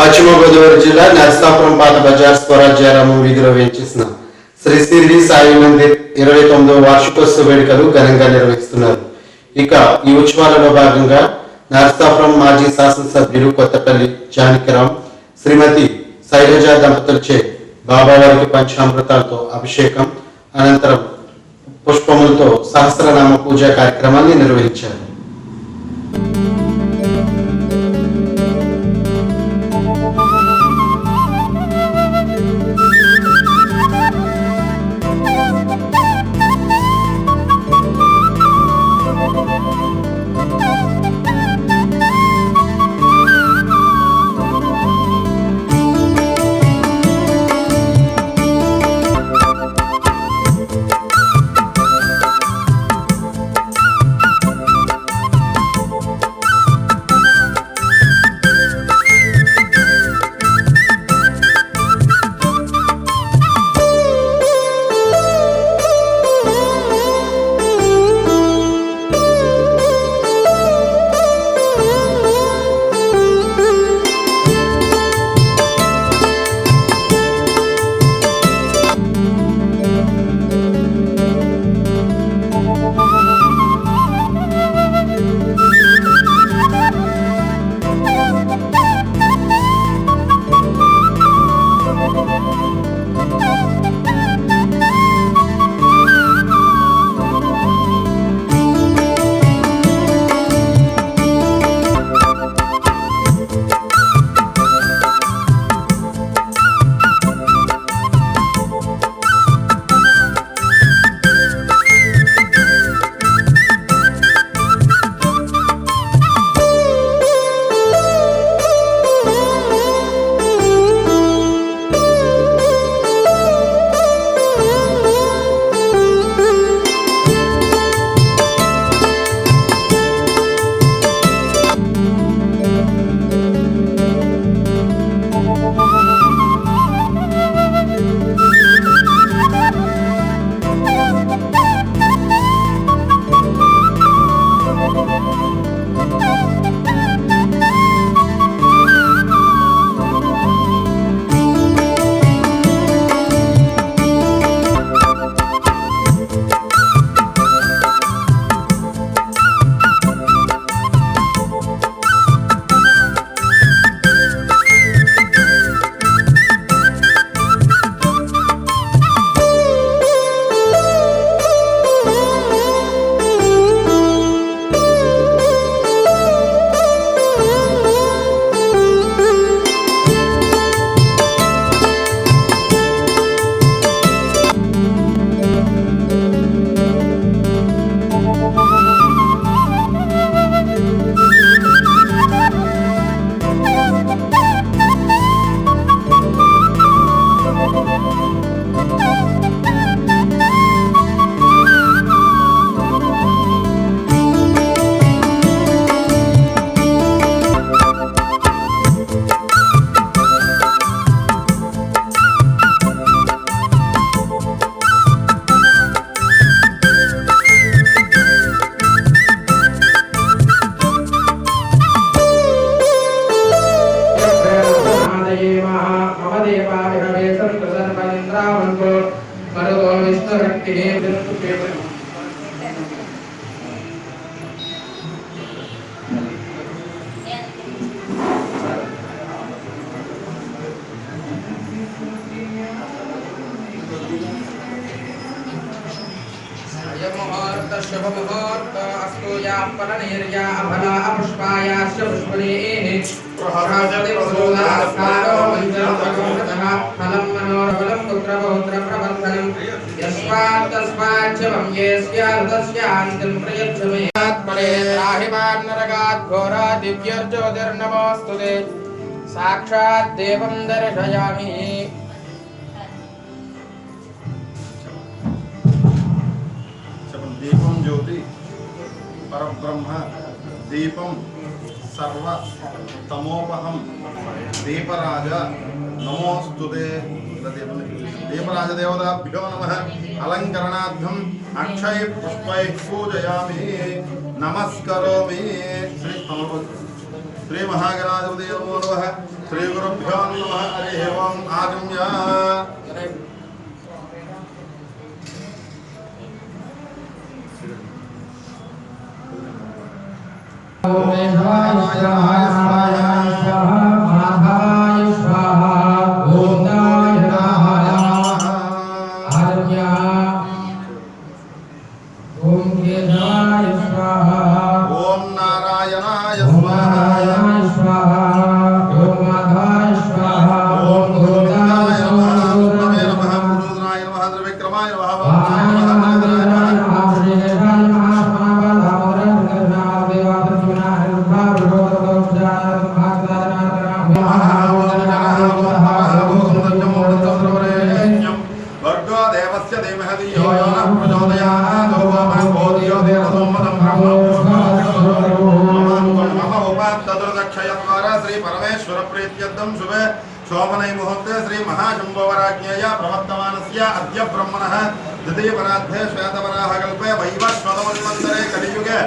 పశ్చిమ గోదావరి జిల్లా నర్సాపురం పాత బజార్ స్వరాజ్యారామం వీధిలో వేయించేసిన శ్రీ షిరిడి సాయి మందిర్ 29వ వార్షికోత్సవ వేడుకలు ఘనంగా నిర్వహిస్తున్నారు. ఇక ఈ ఉత్సవాలలో భాగంగా నర్సాపురం మాజీ శాసనసభ్యులు కొత్తపల్లి జానకిరాం శ్రీమతి శైలజ దంపతులచే బాబావారికి పంచామృతాలతో అభిషేకం అనంతరం పుష్పములతో సహస్రనామ పూజా కార్యక్రమాన్ని నిర్వహించారు. साक्षात् देवं दर्शयामि। दीपं ज्योति परब्रह्म दीपं सर्व तमोपहं दीपराज नमोस्तुते। दीपराज देवताभ्यो नमः। अलंकरणार्थम अक्षय पुष्पैः पूजयामि नमस्करोमि। श्री महागणाधिपतये नमो नमः। श्रीगुरुभ्यो नमः हरिः ओम् आगम्य श्री परमेश्वर प्रीत्यर्थं शुभे शोभने मुहूर्ते श्री महाशंभोवराज्ञया प्रवर्तमानस्य अद्य ब्रह्मणः द्वितीयपरार्धे श्वेतवराहकल्पे वैवस्वतमन्वन्तरे कलियुगे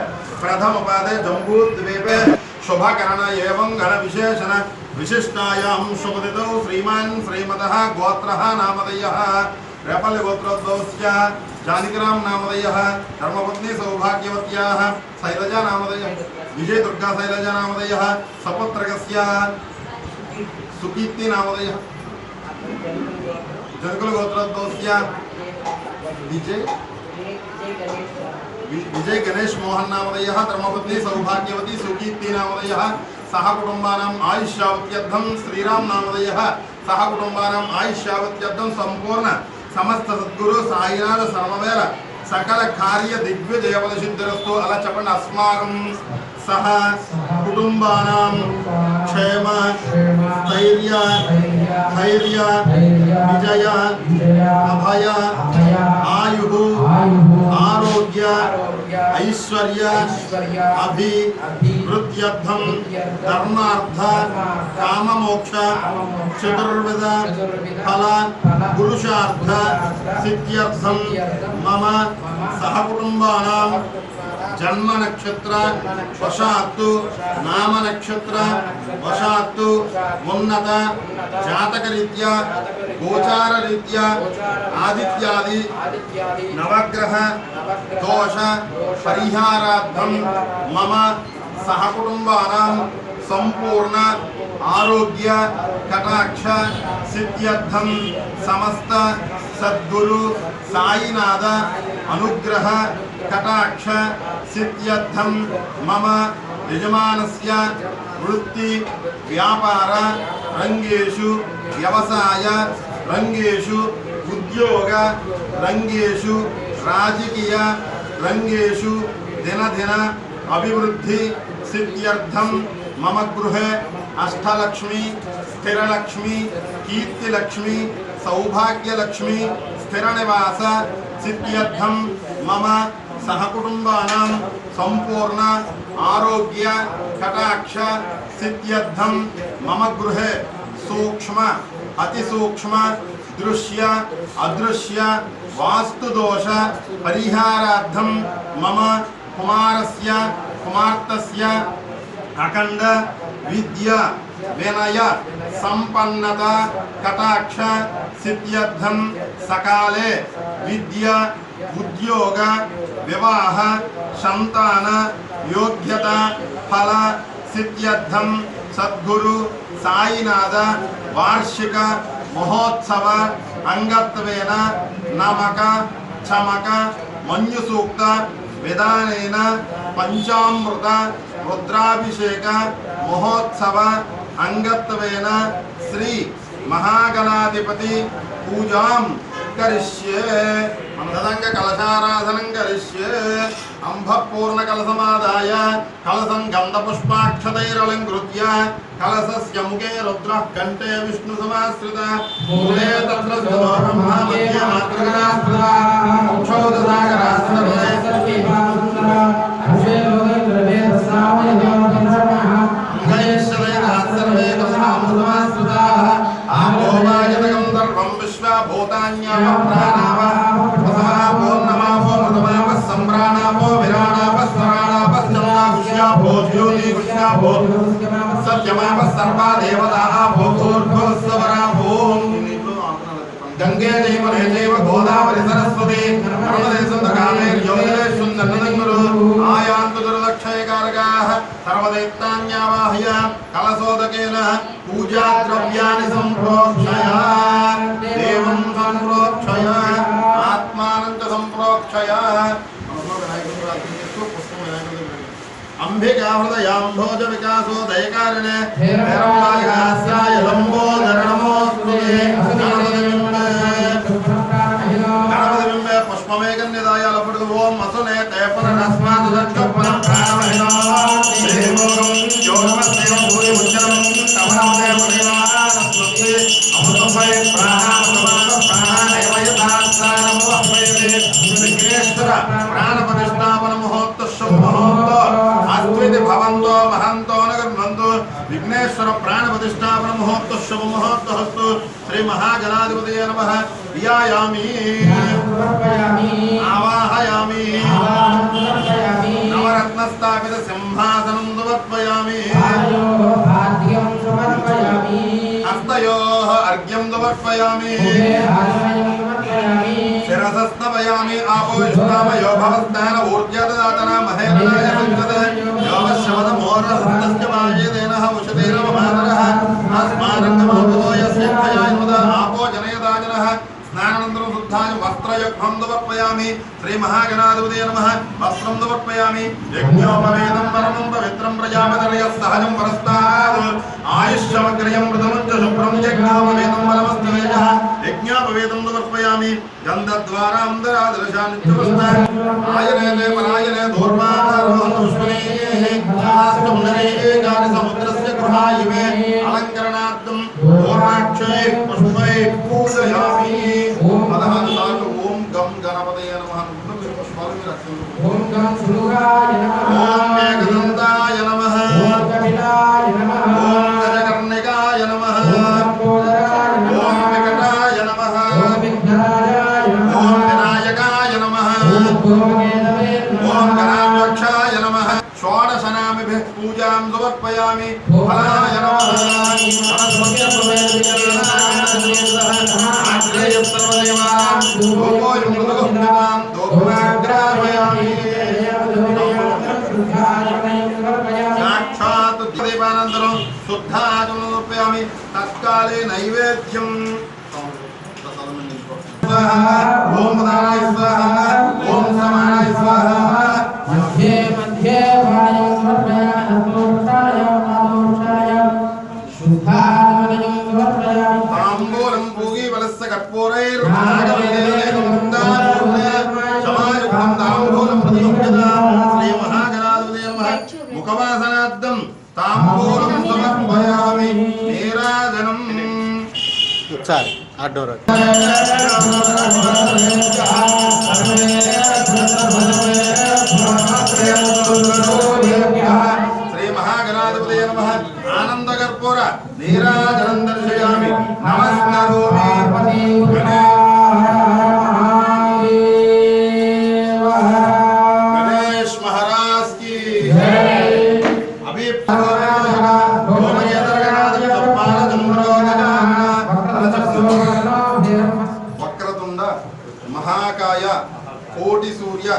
प्रथमपादे जम्बूद्वीपे शुभकरण एवं गणविशेषण विशिष्टायां शुभदितौ श्रीमान् श्रीमतः गोत्रः नामधेयः रेपल्लि गोत्रोद्भवस्य जानिकराम नामधेयः धर्मपत्नी सौभाग्यवत्याः शैलजा नामधेयः विजय दुर्गा शैलजा नामधेयः सपुत्रकस्य सुकीर्ति नामधेयः जनकुल गोत्रोद्भवस्य विजय गणेश मोहन नामधेयः धर्मपत्नी सौभाग्यवती सुकीर्ति नामधेयः सह कुटुंबानाम् आयुष्यावत्यर्थं श्रीराम नामधेयः सह कुटुंबानाम् आयुष्यावत्यर्थं संपूर्ण समस्त सद्गुरु साईनाथ सर्ववेद सकल कार्य दिग्विजय सिद्धिरस्तु अला चपंడి अस्माकं सह कुटुंबानां क्षेम स्थैर्य धैर्य विजय अभय आयुः आरोग्य ऐश्वर्य अभिवृद्ध्यर्थं धर्मार्थ काम मोक्ष चतुर्विध फल पुरुषार्थ सिद्ध्यर्थं मम सहकुटुंबानां जन्म नक्षत्र वशात्तु नाम नक्षत्र वशात्तु उन्नत जातक रीत्या गोचार रीत्या आदित्यादि नवग्रह दोष परिहारार्थं मम सहकुटुंबानां संपूर्ण आरोग्य कटाक्ष सिद्ध्यर्थं समस्त सद्गुरु साईनाथ अनुग्रह कटाक्ष सिद्ध्यर्थं मम यजमानस्य वृत्ति व्यापार रंगेषु व्यवसाय रंगेषु उद्योग रंगेषु राजकीय रंगेषु दिन दिन अभिवृद्धि सिद्ध्यर्थं मम गृहे अष्टलक्ष्मी स्थिरलक्ष्मी कीर्तिलक्ष्मी सौभाग्यलक्ष्मी स्थिरनिवास सिद्ध्यर्थं मम सहकुटुंबानां संपूर्ण आरोग्य कटाक्ष सिद्ध्यर्थं मम गृहे सूक्ष्म अतिसूक्ष्म दृश्य अदृश्य वास्तुदोष परिहारार्थं मम कुमारस्य कुमार्तस्य अखंड विद्या विनय संपन्नता कटाक्ष सिद्ध्यर्थं सकाले विद्या उद्योग विवाह संतान योग्यता फल सिद्ध्यर्थं सद्गुरु साईनाथ वार्षिक महोत्सव अंगत्वेन नमक चमक मन्युसूक्त विधानेन पंचामृत रुद्राभिषेक महोत्सव अंगत्वेन श्री महागणाधिपति पूजां करिष्ये मंददंग कलशाराधनं करिष्ये अंभ पूर्ण कलशमादाय कलशं गंधपुष्पाक्षतैरलंकृत्य कलशस्य मुखे रुद्रः कंठे विष्णु समाश्रित मूले तत्र स्थितो ब्रह्मा मध्ये मातृगणास्पदा क्षोदसागरास्पदे सर्वेपासुन्दरा अक्षे लोकेन्द्रवे तस्सामय देवतन्समः गणेशदैरात्सर्वे तस्सामसमाश्रिताः आमोवायतकं दर्भं विश्वभूतान्याः प्राणावः तस्माभो नमाभो मृतमावः सम्प्राणाभो विराणावः स्वराणावः चन्द्राभुष्याभो ज्योतिभुष्याभो सत्यमावः सर्वा देवताः सर्वदैत्यान्यावाहय कलशोदकेन पूजाद्रव्याणि सम्प्रोक्षय देवं सम्प्रोक्षय आत्मानं च सम्प्रोक्षय अंबिका हृदयाम्भोज विकासो दयकारिणे हेरम्बायास्याय लम्बोदर नमोस्तुते गणपतिबिम्बे पुष्पमेकन्निदाय लपटु ओम असुने तेपन तस्मात् दक्षपन प्राणमहिनो देवोगं योगमस्तेव भूरि उच्चरं तमनमते परिवारस्वस्ति अमृतमय प्राणामृतमान प्राणादेवयदास्तानमो अभयते विघ्नेश्वर प्राणप्रतिष्ठापन महोत्सव महोत्सव आस्त्विति भवन्तो महन्तो नगर्भन्तो विघ्नेश्वर प्राण प्रतिष्ठापन महोत्सव महोत्सवस्तु श्री महागणाधिपतये नमः ध्यायामि आवाहयामि नवरत्नस्थापित सिंहासनं समर्पयामि हस्तयोः अर्घ्यं समर्पयामि शिरसस्तपयामि आपोष्णामयो भवस्नान ऊर्जददातना महेरणाय संगतः योगश्रवद मोरहस्तस्य मायेदेनः उषतेन महानरः अस्मारङ्गमापो यस्य भयान्मदा आपो जनयदाजनः स्नानानन्तरं शुद्धाय वस्त्रयज्ञं समर्पयामि श्री महागणाधिपतये नमः वस्त्रं समर्पयामि यज्ञोपवेदं परमं पवित्रं प्रजापतिर्यः सहजं परस्तात् आयुष्यमग्रयं मृदं च शुभ्रं यज्ञोपवेदं बलमस्तु वेदः यज्ञोपवेदं समर्पयामि गन्धद्वारां दरादर्शानित्यवस्ता आयने परायने धूर्वारोहणपुष्पणे शास्त्रमुनरे एकानि समुद्रस्य गृहायिमे अलङ्करणार्थं धूर्वाक्षै पुष्पै पूजयामि अदहनुसार ओम गम गणपतये नमः मेरे पुष्पाలు మీరు అక్షంతలు ఓం గం సులుగాయ నమః ओम मेघदन्ताय नमः ఓం కపిలాయ నమః ओम गजकर्णिकाय नमः ఓం కోదరాయ నమః ओम विकटाय नमः ఓం విఘ్నరాజాయ నమః ओम विनायकाय नमः ఓం గోమకేతవే నమః ओम गणाध्यक्षाय नमः षोडशनामिभिः पूजां समर्पयामि फलाय नमः साक्षात् देवानन्दनं शुद्धाचमनं समर्पयामि तत्काले नैवेद्यं ओम दानाय स्वाहा ओम समानाय स्वाहा मध्ये मध्ये वायं समर्पयामि नमोषाय नमोषाय शुद्धात्मनं समर्पयामि ताम्बूलं पूगीफलस्य कर्पूरैर्मुक्तापूर्णसमायुक्तं ताम्बूलं प्रतिमुख्यतां श्रीमहागणाधिपतये नमः मुखवासनार्थं ताम्बूलं समर्पयामि नीराजनं ఒకసారి అడ్డోర్ श्री महागणाधिपतये नमः आनंद कर्पूर नीराजनं दर्शयामि नमस्कारोमि गणेश महाराज की अभी वक्रतुंड महाकाय कोटि सूर्य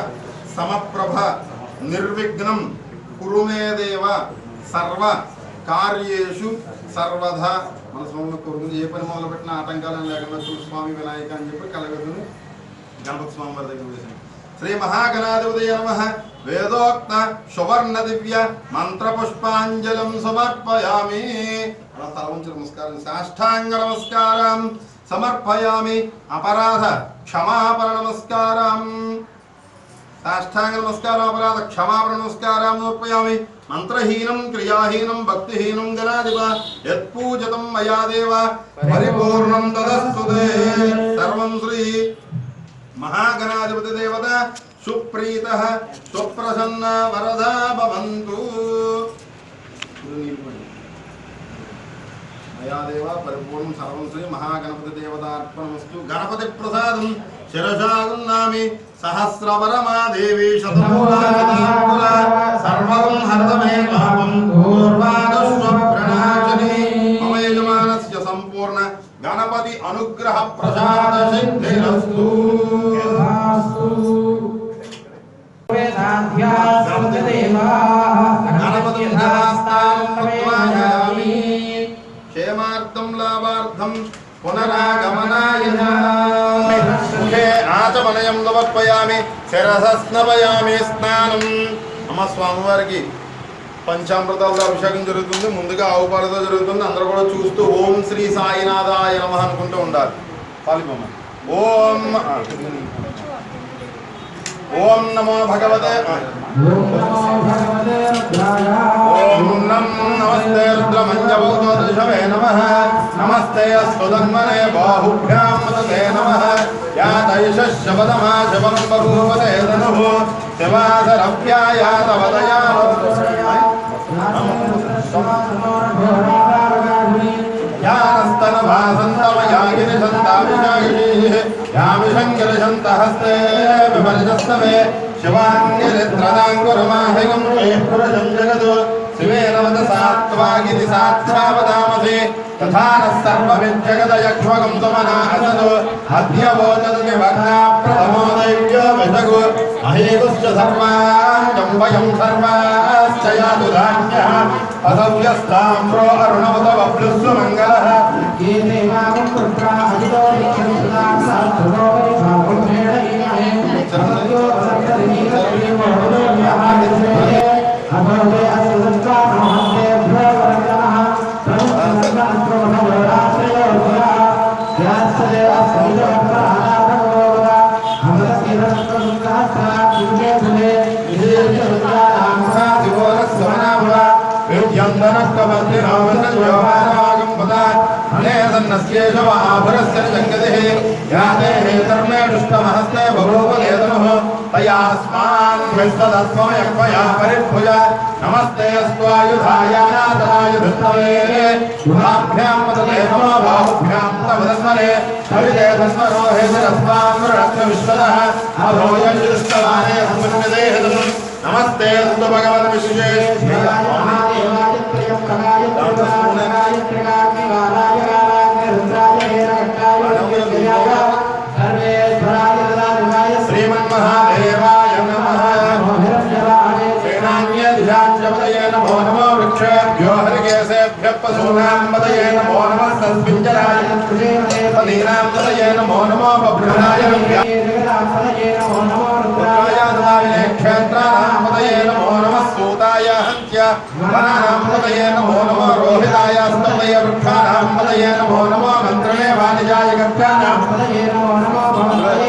समप्रभ निर्विघ्नं कुरु मे देव सर्व कार्येषु सर्वदा మన స్వామి కొడుకుని ఏ పని మొదలు పెట్టిన ఆటంకాలను లేకుండా స్వామి వినాయక అని చెప్పి కలగదుని గణపతి స్వామి వారి దగ్గర వేసాను శ్రీ మహాగణాధిపతయే నమః వేదోక్త సువర్ణ దివ్య మంత్ర పుష్పాంజలం సమర్పయామి అలా తల వంచి నమస్కారం సాష్టాంగ నమస్కారం సమర్పయామి अपराध क्षमापण नमस्कारं साष्टांग नमस्कार अपराध क्षमापण नमस्कारं समर्पयामि मंत्रहीनं क्रियाहीनं भक्तिहीनं गणाधिप यत्पूजितं मया देव परिपूर्णं तदस्तु ते सर्वं श्री महागणाधिपति देवता सुप्रीतः सुप्रसन्न वरदा भवन्तु मया देव परिपूर्णं सर्वं श्री महागणपति देवतार्पणमस्तु गणपति प्रसादं शिरसा गृह्णामि सहस्रवरमा देवी शतमूलाशताङ्कुला सर्वं हरत मे पापं पूर्वादस्वप्रणाशनी मम यजमानस्य सम्पूर्ण गणपति अनुग्रह प्रसाद सिद्धिरस्तु गणपति पुनरागमनाय मुखे आचमनयं समर्पयामि शिरसा स्नापयामि स्नानं అమ్మ స్వామివారికి పంచామృతాలతో అభిషేకం జరుగుతుంది. ముందుగా ఆవు పాలతో జరుగుతుంది. అందరూ కూడా చూస్తూ ఓం శ్రీ సాయినాథాయ నమః అనుకుంటూ ఉండాలి. పాలిపోమ్మ. ఓం నమో భగవతే ఓం నమస్తే రుద్రమంజవౌతోదృశవే నమః నమస్తే అస్వదన్మనే బాహుభ్యాం మతే నమః యాతైష శబదమా శబం బభూవతే ధనుః శివాధరభ్యాయాతవదయా यामिशङ्करशन्तहस्ते विपर्जस्तवे शिवाङ्गिरित्रदाङ्कुरमाहिगं पुरुषं जगतो शिवेन वदसात्वागिति साक्षावदामसि तथा नः सर्वविद्जगदयक्ष्मकं समना असतो अद्यवोचति भग्ना प्रथमो दैव्यो विषगो महीगुश्च सर्वाञ्जं वयं सर्वाश्च यातु धान्यः असव्यस्ताम्रो अरुणवत बभ्लुस्व मङ्गलः आभरस्य जङ्गतिः याते हेतर्मे दुष्टमहस्ते बभूवलेतनुः तयास्मान् विस्तदस्मयक्वया परिभुज नमस्ते अस्त्वायुधाय नाथायुधस्तवे शुभाभ्यां वदते नमो बाहुभ्यां तवदस्मरे हरिते तस्मरो हेतरस्मां वृणक्ष विश्वदः अभोजं दृष्टवाने अस्मन्यदेहदम् नमस्ते अस्तु भगवन् विशेषेश्वराय श्रीमन्महादेवाय नमः सेनान्यधिशाञ्चपतये नमो नमो वृक्षेभ्यो हरिकेशेभ्यः पशूनां पतये नमो नमः तस्मिञ्जराय पदीनां पतये नमो नमो बभ्रणाय क्षेत्राणां पतये नमो नमः सूताय हन्त्य वनानां पतये नमो नमो रोहिताय स्तपतये वृक्षाणां पतये नमो नमो मन्त्रणे वाणिजाय गत्यानां पतये नमो नमो भवतये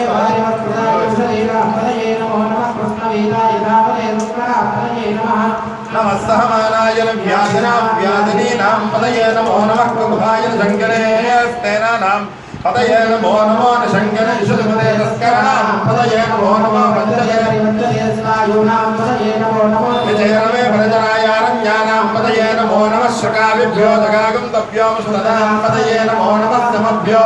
नमः सहमानाय व्याधिनां व्याधिनीनां पतये नमो नमः कुकुभाय शङ्करे स्तेनानां पतये नमो नमो शङ्करे शुद्धपदे तस्कराणां पतये नमो नमो विजयरवे भरजनायारण्यानां पतये नमो नमः शकाभिभ्यो जगागं तभ्यो मुष्टदां पतये नमो नमः समभ्यो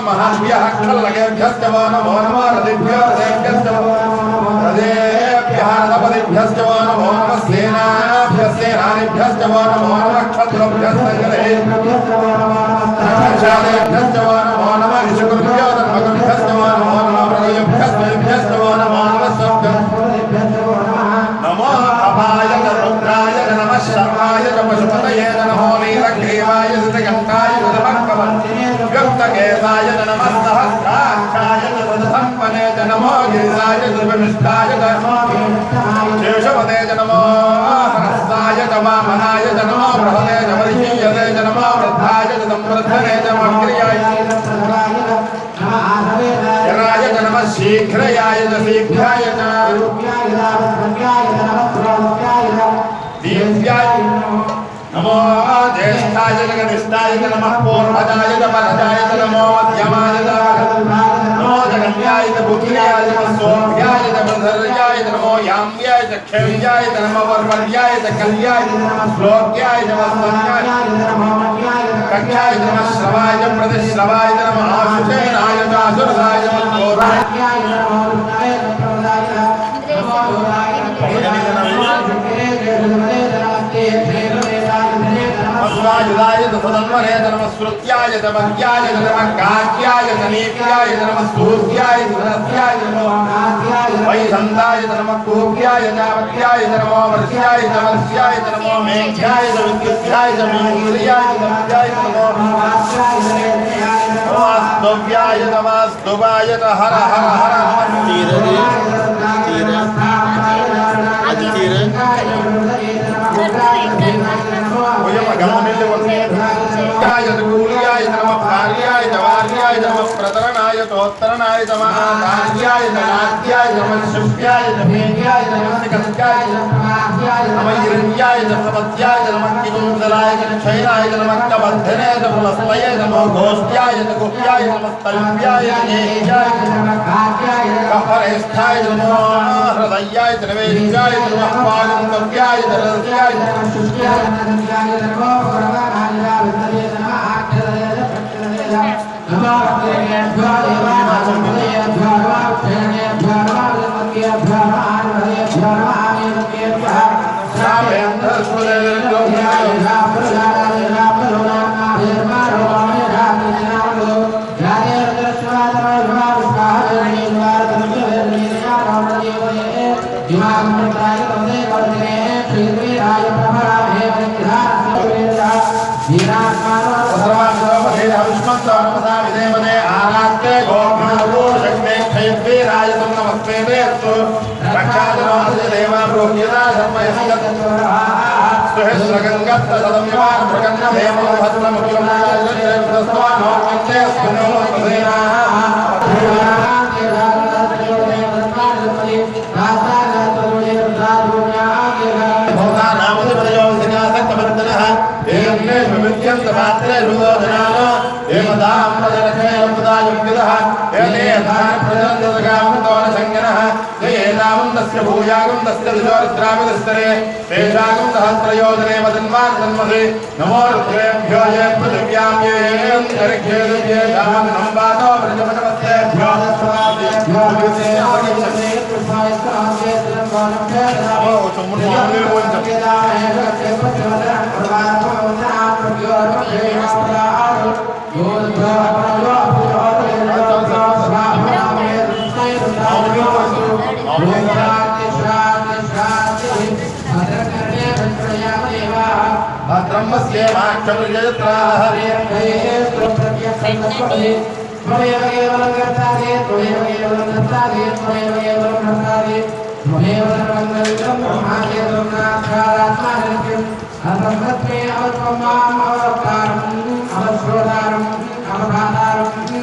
महाभ्यः खल्लगेभ्यश्च नमो नमः रथेभ्यो रथेभ्यश्च रथेभ्यः रथपतिभ्यश्च नमो नमः सेनाभ्यः सेनानिभ्यश्च नमो नमः क्षत्रुभ्यश्च शालेभ्यश्च नमो नमः ऋषिकुभ्यो धर्मकुभ्यश्च नमो नमः मृगयुभ्यश्च नमो नमः नमो अपाय रुद्राय नमः शर्वाय पशुपतये नमो नीलग्रीवाय सिद्धघण्टाय व्यक्तकेशाय नमः सहस्राक्षाय संपने नमो गिरिजाय सर्वनिष्ठाय शेषपदे नमो हरस्ताय वामनाय नमो बृहदे वर्षीयते नमो वृद्धाय संवृद्धने मग्रियाय जराय नमः शीघ्रयाय शीघ्राय दीर्घाय नमो ज्येष्ठाय जगनिष्ठाय नमः पूर्वजाय परजाय नमो मध्यमाय नमो जगन्याय वीर्याय बुद्ध्याय सोभ्याय बंधर्याय नमो याम्याय क्षम्याय नमो वर्मल्याय कल्याय श्लोक्याय नमः कक्षाय नमः श्रवाय प्रतिश्रवाय नमः आशुषेनाय चासुरदाय नमः ओराय अस्वायुधाय तथन्वरे नमः श्रुत्याय तमज्ञाय नमः काक्याय तनेक्याय नमः स्तूत्याय धनस्याय नमः वैसन्ताय नमः कोक्याय नावत्याय नमः वर्ष्याय नमस्याय नमः मेघ्याय विद्युत्याय नमः नमस्याय नमः स्तव्याय नमः स्तुवाय हर हर हर ूर्याय नमः भार्याय जवार्याय नमः प्रतरणाय तोत्तरणाय नमः कार्याय नाट्याय नमः शिष्याय नमेयाय नमः कस्याय नमः हिरण्याय नमः नमः किंसराय क्षयनाय नमः कबद्धने नमस्तये नमः घोष्ट्याय गुप्याय नमः तल्प्याय नेह्याय नमः कपरेष्ठाय नमः हृदयाय नवेद्याय नमः पागन्तव्याय दरस्याय नमः शुष्याय नमः नमो रुद्रेभ्यो ये पृथिव्यां ये अंतरिक्षे नमो प्रजापतिभ्यो ब्रह्मस्य माक्षमृजत्राः त्वमेव केवलं कर्तारे त्वमेव केवलं कर्तारे त्वमेव केवलं कर्तारे त्वमेव सर्वमङ्गलं ब्रह्मादि ब्रह्माक्षरात्मानं अतः अवत्वमाम् अवतारम् अवश्रोतारम् अवधातारम्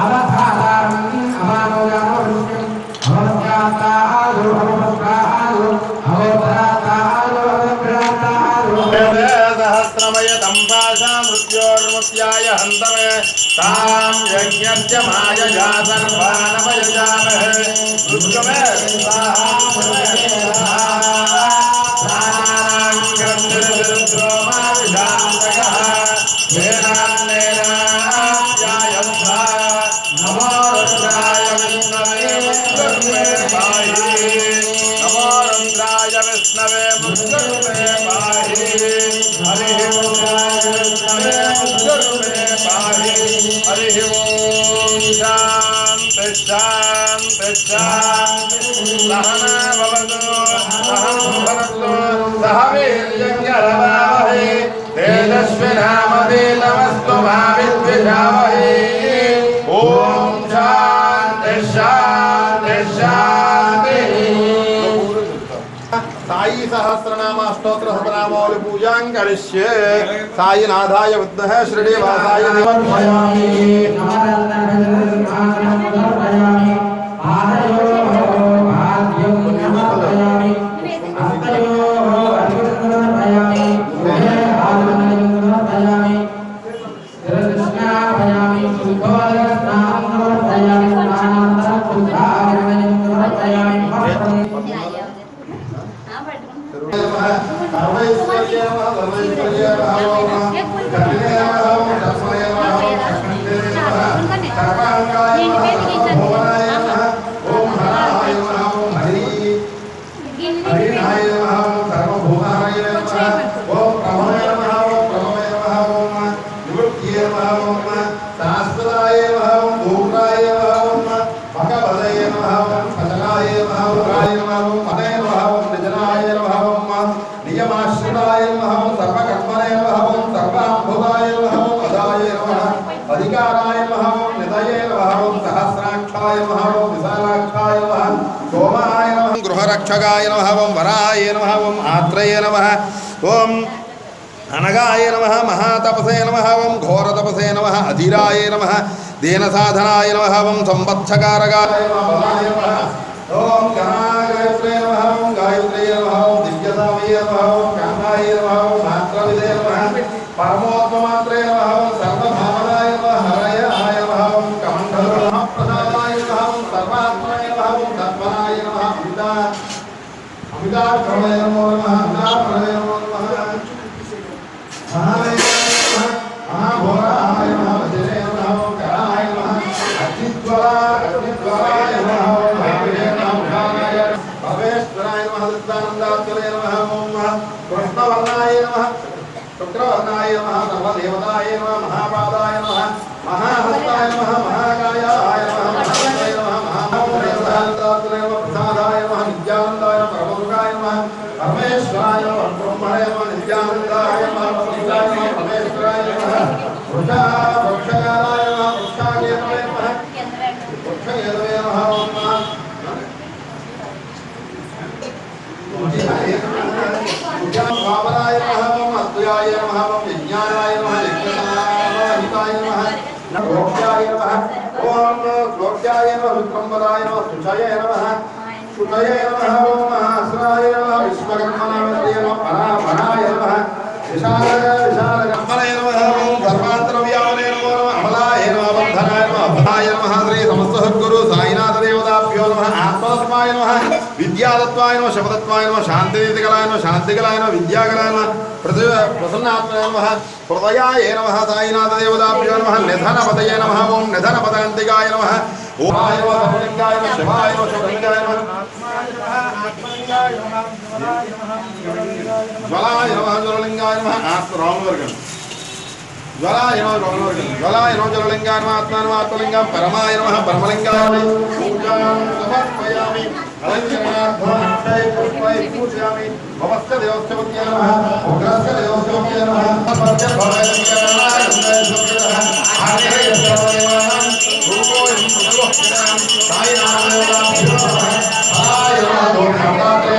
अवधातारम् अवानोगानोरुष्यम् अवस्यातारो अवस्कारो अवोपरातारो अवभ्रातारो सहस्रमयतं पाशा मृत्योर्मुक्त्याय हन्तमे तां यज्ञस्य मायया सर्वानवयजामहे रुद्रमे स्वाहा साई सहस्रनाम अष्टोत्तर शतनामावली पूजां करिष्ये साईनाथाय विद्महे श्रीदेवासाय गृहरक्षकाय नमः ओं वराय नमः ओं आत्रये नमः ओं अनगाय नमः महातपसे नमः ओं घोरतपसे नमः अधीराय नमः दीनसाधनाय नमः ओं संवत्सकारकाय नमः ओं गणागायत्रे नमः ओं गायत्रे नमः ओं दिव्यसामये नमः ओं कामाय नमः ओं मात्रविदे नमः परमोत्तमात्रे नमः ओं सर्वभावनाय नमः हरयाय नमः ओं कमण्डलप्रसादाय नमः ओं सर्वात्मने नमः ओं तत्पराय नमः अमिताभ्रमणे नमो नमः अमिताभ्रमणे नमो नमः महादेवाय नमः महाघोराय नमः वज्रे नमः ओं कराय नमः अग्निज्वालाय नमः ओं भावे नमः उषाय भवेश्वराय नमः दत्तानन्दात्मने नमः ओं कृष्णवर्णाय नमः शुक्रवर्णाय नमः सर्वदेवताय नमः महापादाय नमः महाहस्ताय नमः महाकायाय नमः महाकाय नमः महादेवतानन्दात्मने नमः प्रसादाय नमः नित्यानन्दाय नमः परमसुखाय नमः परमेश्वराय नमः ब्रह्मणे नमः नित्यानन्दाय नमः परमसुखाय नमः परमेश्वराय नमः वृक्षकाराय नमः वृक्षाकेतवे नमः वृक्षकेतवे नमः ओं वामनाय नमः ओं अद्वयाय नमः ओं विज्ञानाय नमः यज्ञसाहिताय नमः लोक्याय नमः ओं लोक्याय नमः विक्रम्बराय नमः सुषये नमः ओं महासराय नमः विश्वकर्मणाय नमः परापराय नमः विशालकर्मणे नमः ओं सर्वान्तरव्यापने नमो नमः अमलाय नमः बन्धनाय नमः अभयाय नमः श्री समस्त सद्गुरु साईनाथ देवताभ्यो नमः आत्मतत्वाय नमः विद्यातत्वाय नमः शपथत्वाय नमः शान्तिकलाय नमः शान्तिकलाय नमः विद्याकलाय नमः प्रसन्नात्मने नमः हृदयाय नमः साईनाथ देवताभ्यो नमः निधनपतये नमः ओं निधनपदान्तिकाय नमः ओं आय नमः सर्वलिंगाय नमः शिवाय नमः शिवलिंगाय नमः ज्वलाय नमः ज्वललिंगाय नमः आत्मरामवर्गम् ज्वलाय नमः ज्वलवर्गम् ज्वलाय नमः ज्वललिंगाय नमः आत्मानमः आत्मलिंगं परमाय नमः परमलिंगाय नमः पूजां समर्पयामि अलंकरणार्थं पुष्पै पूजयामि भवस्य देवस्य पत्ये नमः उग्रस्य देवस्य पत्ये नमः सत्य भवयंकरणाय नमः आर्यः देवानां रूपोयं सर्वोक्तां साईनाथदेवताभ्यो नमः आय नमः दोषात्रे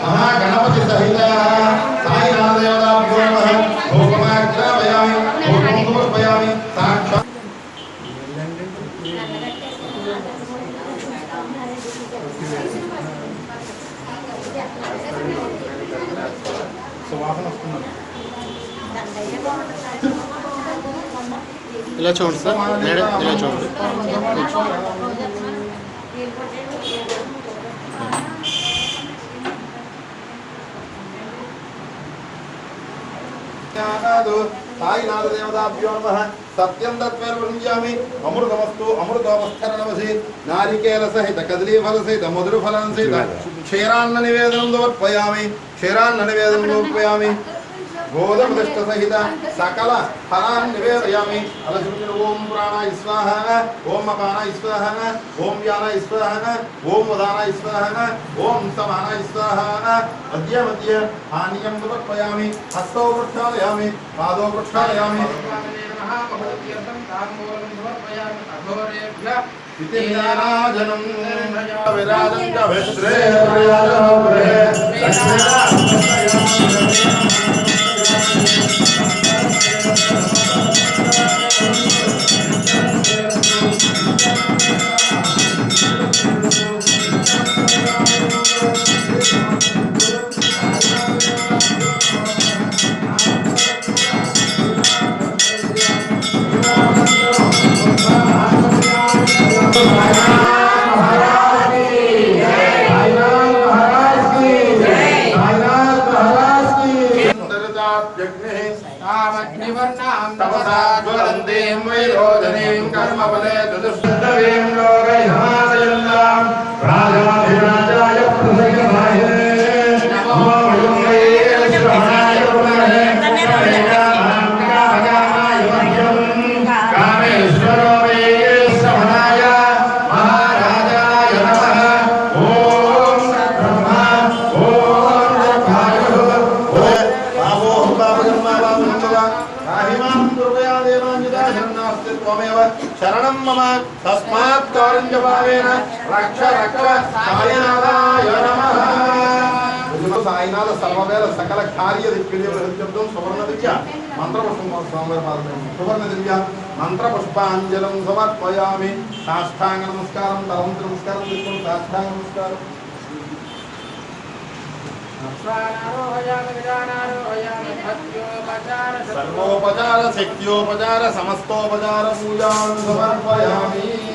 महागणपति सहित साईनाथदेवताभ्यो नमः भोगमाग्रापयामि भोगं समर्पयामि साक्षात् ఇలా చూడండి సార్ మేడం ఇలా చూడండి साईनाथ देवताभ्यो नमः सत्यं तत्त्वेन वृञ्जामि अमृतमस्तु अमृतोपस्थरणमसि नारिकेल सहित कदलीफल सहित मधुरफलं सहित क्षीरान्न निवेदनं समर्पयामि क्षीरान्न निवेदनं समर्पयामि गोधूमदष्ट सहित सकल फलान् निवेदयामि अलशुचिन ओम प्राणाय स्वाहा ओम अपानाय स्वाहा ओम व्यानाय स्वाहा ओम उदानाय स्वाहा ओम समानाय स्वाहा मध्य मध्य पानीयं समर्पयामि हस्तौ प्रक्षालयामि पादौ प्रक्षालयामि विराजनं विराजं च विश्रे तामग्निवर्णां तपसा ज्वलन्तीं वैरोचनीं कर्मफले चतुष्टवीं लोकैर्मादयन्तां राजाधिराजाय प्रसयनाय नमो वैश्रवणाय पुनरे कामकामकामाय मह्यं कामेश्वरो वैश्रवणाय महाराजाय नमः ॐ ब्रह्मा ॐ वायुः ॐ बाबोः शरणं मम तस्मात् कारञ्जभावेन रक्ष रक्ष साईनाथाय नमः साईनाथ सर्ववेद सकल कार्य दिक्विजयं सुवर्ण दिव्य सुवर्ण दिव्य मंत्र पुष्पांजलिं समर्पयामि साष्टांग नमस्कारं तरं नमस्कारं दिक्कुं साष्टांग नमस्कारं सर्वोपचार शक्त्योपचार समस्तोपचार पूजां समर्पयामि